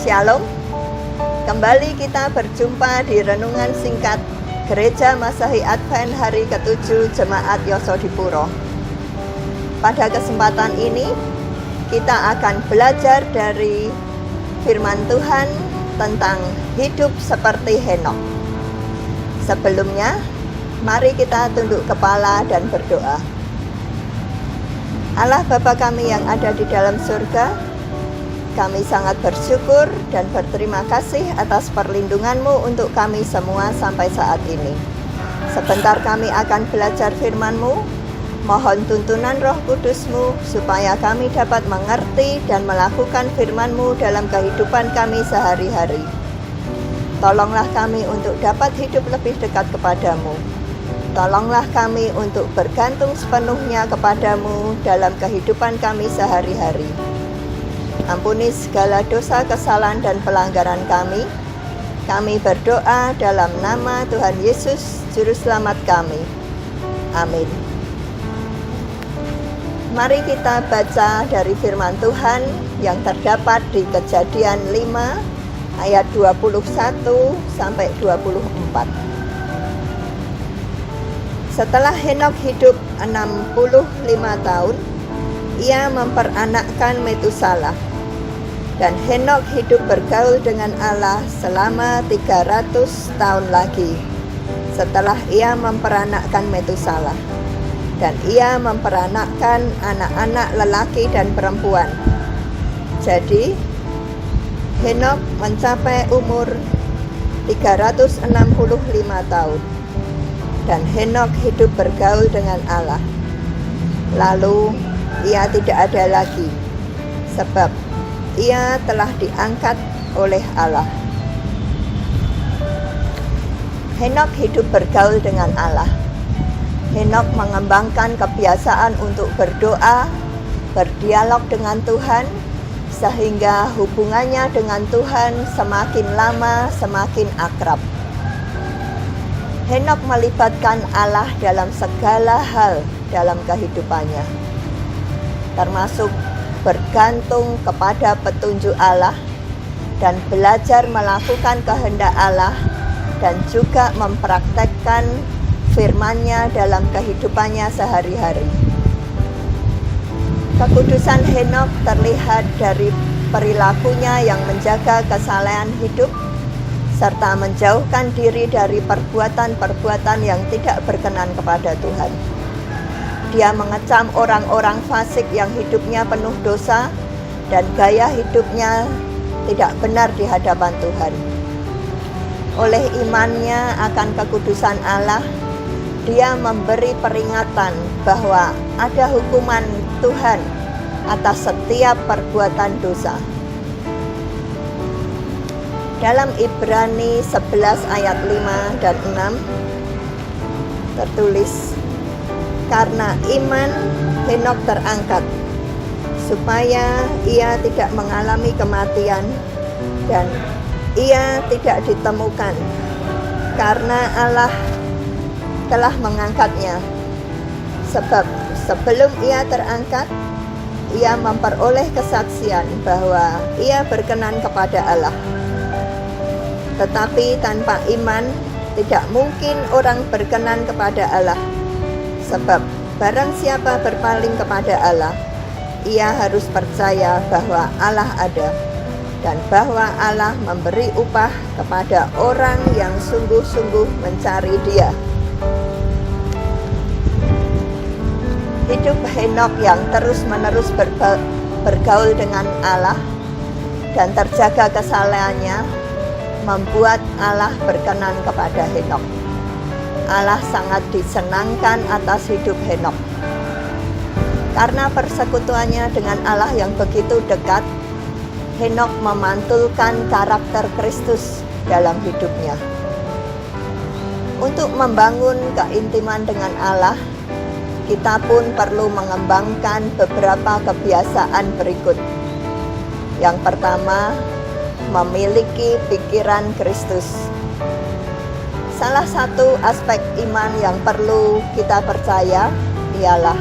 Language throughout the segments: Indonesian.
Shalom. Kembali kita berjumpa di renungan singkat Gereja Masehi Advent hari ke-7 Jemaat Yosodipuro. Pada kesempatan ini kita akan belajar dari firman Tuhan tentang hidup seperti Henokh. Sebelumnya, mari kita tunduk kepala dan berdoa. Allah Bapa kami yang ada di dalam surga, kami sangat bersyukur dan berterima kasih atas perlindungan-Mu untuk kami semua sampai saat ini. Sebentar kami akan belajar firman-Mu, mohon tuntunan Roh Kudus-Mu supaya kami dapat mengerti dan melakukan firman-Mu dalam kehidupan kami sehari-hari. Tolonglah kami untuk dapat hidup lebih dekat kepadamu. Tolonglah kami untuk bergantung sepenuhnya kepadamu dalam kehidupan kami sehari-hari. Ampuni segala dosa, kesalahan, dan pelanggaran kami. Kami berdoa dalam nama Tuhan Yesus, Juru Selamat kami. Amin. Mari kita baca dari firman Tuhan yang terdapat di Kejadian 5 ayat 21 sampai 24. Setelah Henokh hidup 65 tahun, ia memperanakkan Metusalah. Dan Henokh hidup bergaul dengan Allah selama 300 tahun lagi setelah ia memperanakkan Metusalah. Dan ia memperanakkan anak-anak lelaki dan perempuan. Jadi Henokh mencapai umur 365 tahun. Dan Henokh hidup bergaul dengan Allah. Lalu ia tidak ada lagi, sebab ia telah diangkat oleh Allah. Henokh hidup bergaul dengan Allah. Henokh mengembangkan kebiasaan untuk berdoa, berdialog dengan Tuhan, sehingga hubungannya dengan Tuhan semakin lama semakin akrab. Henokh melibatkan Allah dalam segala hal dalam kehidupannya, termasuk bergantung kepada petunjuk Allah dan belajar melakukan kehendak Allah dan juga mempraktekkan firman-Nya dalam kehidupannya sehari-hari. Kekudusan Henokh terlihat dari perilakunya yang menjaga kesalehan hidup serta menjauhkan diri dari perbuatan-perbuatan yang tidak berkenan kepada Tuhan. Dia mengecam orang-orang fasik yang hidupnya penuh dosa dan gaya hidupnya tidak benar di hadapan Tuhan. Oleh imannya akan kekudusan Allah, dia memberi peringatan bahwa ada hukuman Tuhan atas setiap perbuatan dosa. Dalam Ibrani 11 ayat 5 dan 6 tertulis, karena iman Henokh terangkat, supaya ia tidak mengalami kematian dan ia tidak ditemukan, karena Allah telah mengangkatnya. Sebab sebelum ia terangkat, ia memperoleh kesaksian bahwa ia berkenan kepada Allah. Tetapi tanpa iman tidak mungkin orang berkenan kepada Allah. Sebab barang siapa berpaling kepada Allah, ia harus percaya bahwa Allah ada dan bahwa Allah memberi upah kepada orang yang sungguh-sungguh mencari Dia. Hidup Henokh yang terus-menerus bergaul dengan Allah dan terjaga kesalehannya membuat Allah berkenan kepada Henokh. Allah sangat disenangkan atas hidup Henokh. Karena persekutuannya dengan Allah yang begitu dekat, Henokh memantulkan karakter Kristus dalam hidupnya. Untuk membangun keintiman dengan Allah, kita pun perlu mengembangkan beberapa kebiasaan berikut. Yang pertama, memiliki pikiran Kristus. Salah satu aspek iman yang perlu kita percaya ialah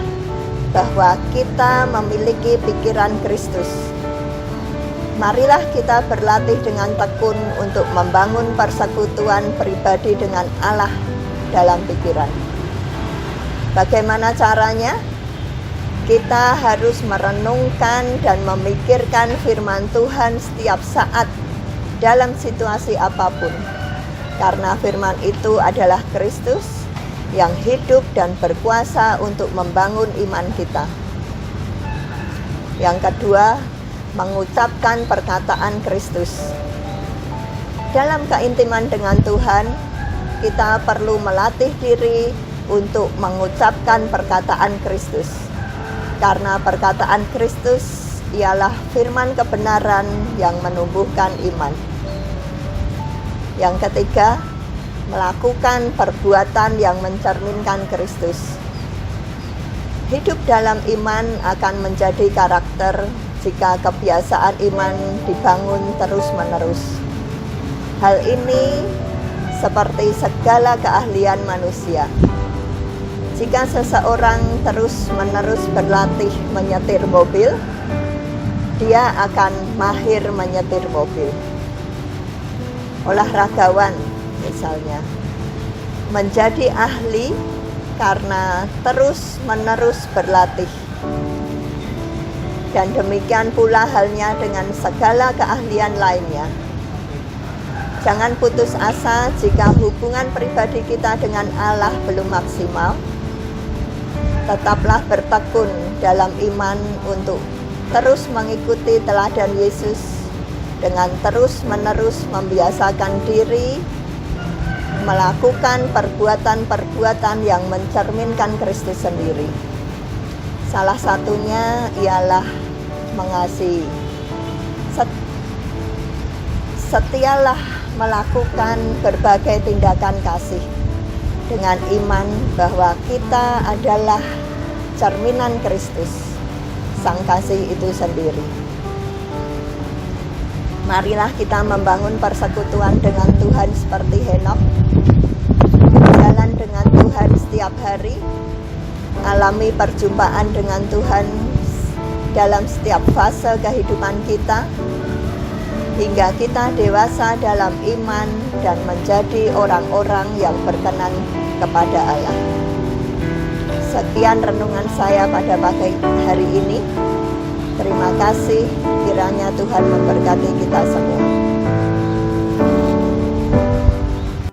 bahwa kita memiliki pikiran Kristus. Marilah kita berlatih dengan tekun untuk membangun persekutuan pribadi dengan Allah dalam pikiran. Bagaimana caranya? Kita harus merenungkan dan memikirkan firman Tuhan setiap saat dalam situasi apapun. Karena firman itu adalah Kristus yang hidup dan berkuasa untuk membangun iman kita. Yang kedua, mengucapkan perkataan Kristus. Dalam keintiman dengan Tuhan, kita perlu melatih diri untuk mengucapkan perkataan Kristus. Karena perkataan Kristus ialah firman kebenaran yang menumbuhkan iman. Yang ketiga, melakukan perbuatan yang mencerminkan Kristus. Hidup dalam iman akan menjadi karakter jika kebiasaan iman dibangun terus-menerus. Hal ini seperti segala keahlian manusia. Jika seseorang terus-menerus berlatih menyetir mobil, dia akan mahir menyetir mobil. Olahragawan misalnya menjadi ahli karena terus-menerus berlatih. Dan demikian pula halnya dengan segala keahlian lainnya. Jangan putus asa jika hubungan pribadi kita dengan Allah belum maksimal. Tetaplah bertekun dalam iman untuk terus mengikuti teladan Yesus dengan terus-menerus membiasakan diri melakukan perbuatan-perbuatan yang mencerminkan Kristus sendiri. Salah satunya ialah mengasihi. Setialah melakukan berbagai tindakan kasih dengan iman bahwa kita adalah cerminan Kristus, Sang Kasih itu sendiri. Marilah kita membangun persekutuan dengan Tuhan seperti Henokh, berjalan dengan Tuhan setiap hari, alami perjumpaan dengan Tuhan dalam setiap fase kehidupan kita, hingga kita dewasa dalam iman dan menjadi orang-orang yang berkenan kepada Allah. Sekian renungan saya pada pagi hari ini. Terima kasih, kiranya Tuhan memberkati kita semua.